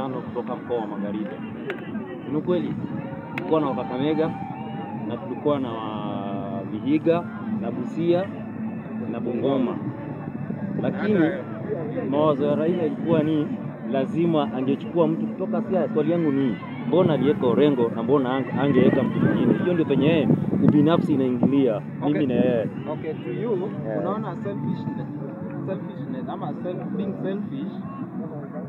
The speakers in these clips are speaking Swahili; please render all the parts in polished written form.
5 kutoka mkoa wa Magharibi. Ni kweli tulikuwa na Kakamega na tulikuwa na Vihiga na Busia na Bungoma, lakini mawazo ya Raila ilikuwa ni lazima angechukua mtu kutoka Siaya. Swali yangu ni mbona aliweka Orengo na mbona angeweka mtu mwingine? Hiyo ndio penye yeye ubinafsi inaingilia. Mimi na yeye to you unaona selfishness ama being selfish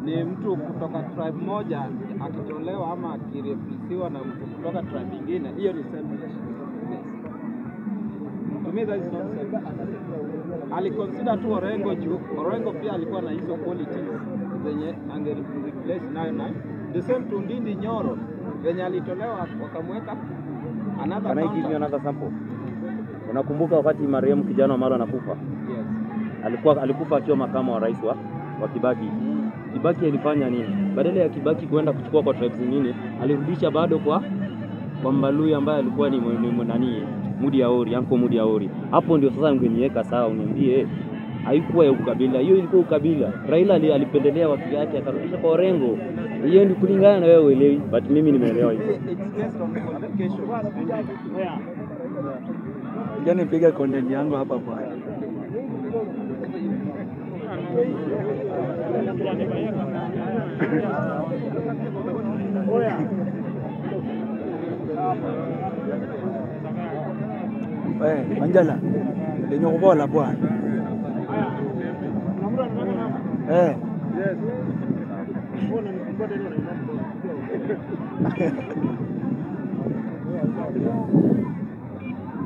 ni mtu kutoka tribe moja akitolewa ama akirepressiwa na mtu kutoka tribe nyingine, hiyo ni selfish. To me that is not selfish. Aliconsider tu Orengo juu Orengo pia alikuwa na hizo qualities zenye angereplace nayo na the same to Ndindi Nyoro zenye alitolewa wakamweka another counter. Can I give you another sample? Unakumbuka wakati marehemu kijana wa Mara anakufa? Yes. Alikufa akiwa makamu wa rais wa Kibaki. Kibaki alifanya nini? Badala ya Kibaki kwenda kuchukua kwa tribes nyingine, alirudisha bado kwa Mbalui ambaye alikuwa ni nani? Mudi Aori, Anko Mudi Aori. Hapo ndio sasa ungeniweka sawa, uniambie haikuwa ya ukabila. Hiyo ilikuwa ukabila. Raila alipendelea watu yake akarudisha kwa Orengo. Hiyo ndio kulingana na wewe uelewi, but mimi nimeelewa hivyo. It's based on qualifications. Yaani piga content yangu hapa bwana. Anjala. Lenye kubola bwana. Yes.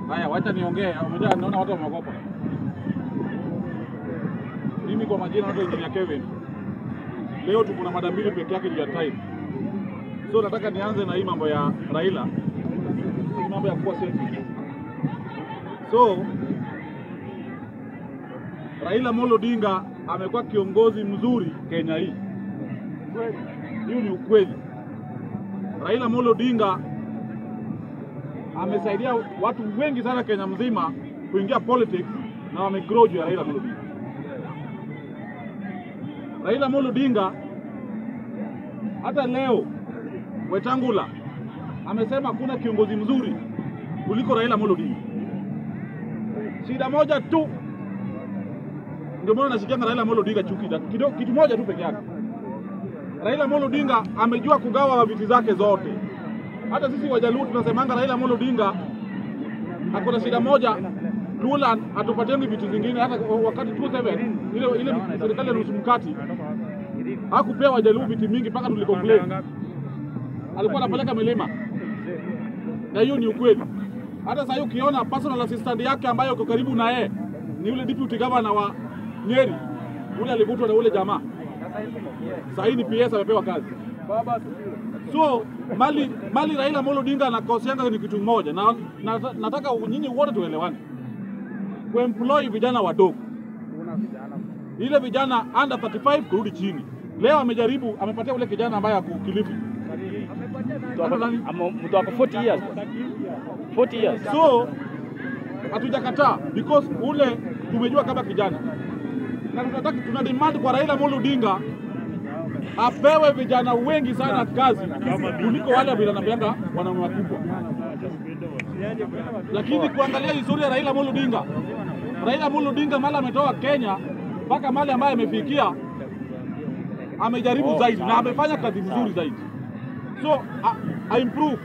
Haya, wacha niongee. Unajua naona watu wameogopa. Mimi kwa majina naitwa Engineer Kevin. Leo tuko na mada mbili peke yake ya time. So nataka nianze na hii mambo ya Raila. Hii mambo ya kuwa selfish. So Raila Amolo Odinga amekuwa kiongozi mzuri Kenya hii. Hiyo ni ukweli. Raila Amolo Odinga amesaidia watu wengi sana Kenya mzima kuingia politics na wamegrow juu ya Raila Amolo Odinga. Raila Amolo Odinga hata leo Wetangula amesema kuna kiongozi mzuri kuliko Raila Amolo Odinga. Shida moja tu ndio maana nasikia Raila Amolo Odinga chuki kitu moja tu peke yake. Raila Amolo Odinga amejua kugawa viti zake zote. Hata sisi Wajaluo tunasemanga Raila Amolo Odinga hakuna shida moja, Lula atupateni viti zingine. Hata wakati 27 ile serikali ya nusu mkati hakupewa Wajaluo viti mingi mpaka tulicomplain. Alikuwa anapeleka milima. Na hiyo ni ukweli. Hata sasa ukiona personal assistant yake ambaye uko karibu na yeye ni yule deputy governor wa Nyeri. Ule alivutwa na ule jamaa. Sasa hii ni PS amepewa kazi. So mali Raila Amolo Odinga anakoseanga ni kitu moja na nataka nyinyi wote tuelewane. Kuemploy vijana wadogo. Ile vijana under 35 kurudi chini. Leo amejaribu amepatia ule kijana ambaye ako Kilifi. Mtu wako 40 years. 40 years. So hatujakataa because ule tumejua kama kijana. Na tuna demand kwa Raila Amolo Odinga apewe vijana wengi sana kazi kuliko wale wanapenda wanaume wakubwa. Lakini kuangalia historia ya Raila Amolo Odinga, Raila Amolo Odinga mala ametoa Kenya mpaka mali ambaye amefikia, amejaribu zaidi na amefanya kazi nzuri zaidi. So I improve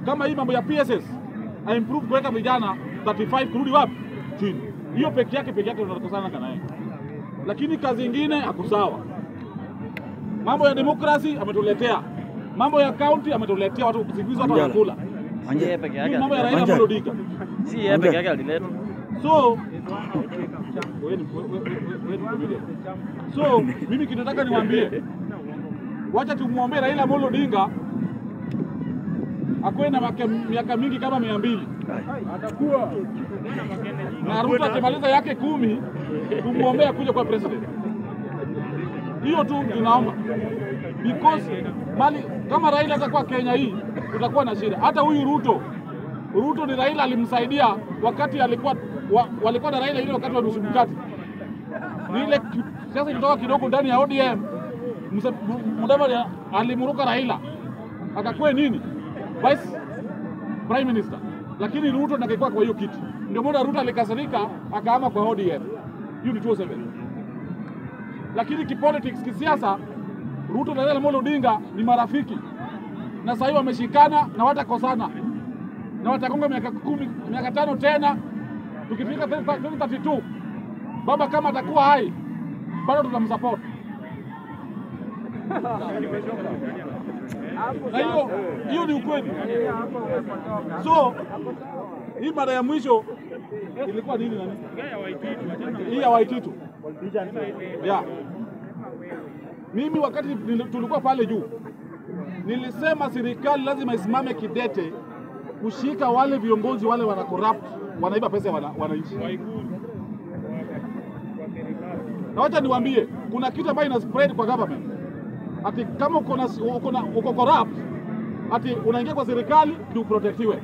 kama hii mambo ya PSS, I improve kuweka vijana 35 kurudi wapi chini. Hiyo peke yake tunakosana kana yeye. Lakini kazi nyingine hako sawa. Mambo ya demokrasi ametuletea. Mambo ya county ametuletea, watu kusikizwa hata wanakula. Yeye peke yake. Mambo ya Raila Amolo Odinga. Si yeye peke yake alileta. So mimi kinataka niwaambie, wacha tumuombe Raila Amolo Odinga akwe na miaka mingi kama 200. Atakuwa na Ruto akimaliza yake 10 tumuombe akuje kwa president. Hiyo tu tunaomba. Because kama Raila atakuwa Kenya hii tutakuwa na shida. Hata huyu Ruto ni Raila alimsaidia wakati walikuwa na Raila ile wakati wa nusu mkati. Ile sasa ilitoka kidogo ndani ya ODM Mudavadi alimuruka Raila akakuwa nini vice prime minister, lakini Ruto ndakikuwa kwa hiyo kiti. Ndio maana Ruto alikasirika akaama kwa ODM. Hiyo ni 207. Lakini kipolitics, kisiasa, Ruto na Raila Amolo Odinga ni marafiki, na sasa hivi wameshikana na watakosana na watakonga miaka 5 tena. Tukifika 2032 baba kama atakuwa hai bado tutamsupport. Na hiyo ni ukweli. So hii mara ya mwisho ilikuwa nini nani? Hii ya Waititu. Yeah. Mimi wakati tulikuwa pale juu nilisema serikali lazima isimame kidete kushika wale viongozi wale wana corrupt, wanaiba pesa ya wananchi. Na wacha niwaambie, kuna kitu ambacho ina spread kwa government. Ati kama uko corrupt, ati unaingia kwa serikali ndio protectiwe.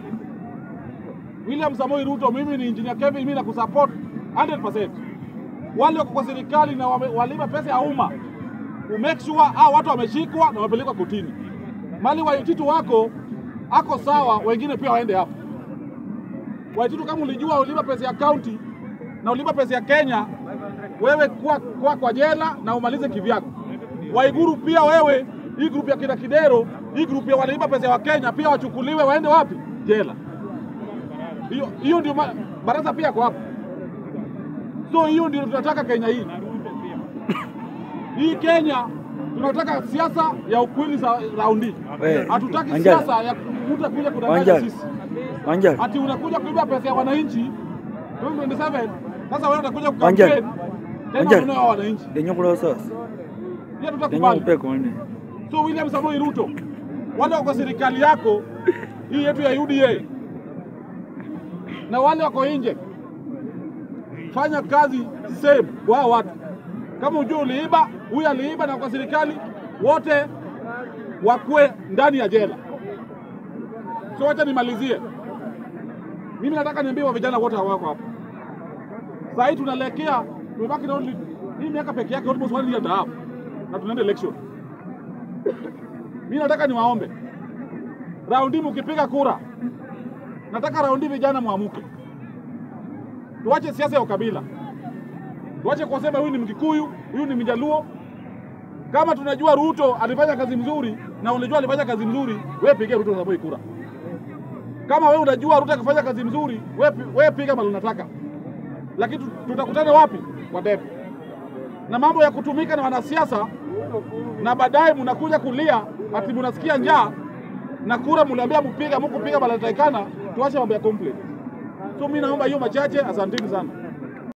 William Samoei Ruto, mimi ni engineer Kevin, mimi na kusupport 100%. Wale wako kwa serikali na waliba pesa ya umma, make sure watu wameshikwa na wapelekwa kotini. Mali Waititu wako ako sawa, wengine pia waende hapo. Waititu kama ulijua uliba pesa ya county na uliba pesa ya Kenya, wewe kwa jela na umalize kivyako. Waiguru pia wewe, hii group ya kina Kidero, hii group ya wanaiba pesa ya Kenya pia wachukuliwe waende wapi? Jela. Hiyo ndio baraza pia kwa hapo. So hiyo ndio tunataka Kenya hii. Hii Kenya tunataka siasa ya ukweli za raundi. Hatutaki siasa ya kuja kudanganya sisi. Ati unakuja kuiba pesa ya wananchi 2027, sasa wewe unakuja kukampeni tena unao wananchi. Denyo kula sasa. Pia tutakubali. So William Samoei Ruto, wale wako serikali yako hii yetu ya UDA na wale wako nje, fanya kazi same kwa watu. Kama unajua uliiba, huyu aliiba na kwa serikali, wote wakue ndani ya jela. So wacha nimalizie. Mimi nataka niambie wa vijana wote wako hapa. Sasa hii tunalekea, tumebaki na only hii miaka peke yake almost 1 year and a half. Na tunaenda election. Mimi nataka niwaombe. Raundi mkipiga kura, nataka raundi vijana muamuke. Tuache siasa ya ukabila. Tuache kusema huyu ni Mkikuyu, huyu ni Mjaluo. Kama tunajua Ruto alifanya kazi mzuri na unajua alifanya kazi mzuri, wewe pigia Ruto Samoei kura. Kama wewe unajua Ruto akifanya kazi mzuri, wewe piga mali unataka. Lakini tutakutana wapi? Kwa debe. Na mambo ya kutumika na wanasiasa na baadaye mnakuja kulia ati mnasikia njaa na kura mliambia mpiga, mkupiga bala taikana, tuache mambo ya complaint. So mimi naomba hiyo machache, asanteni sana.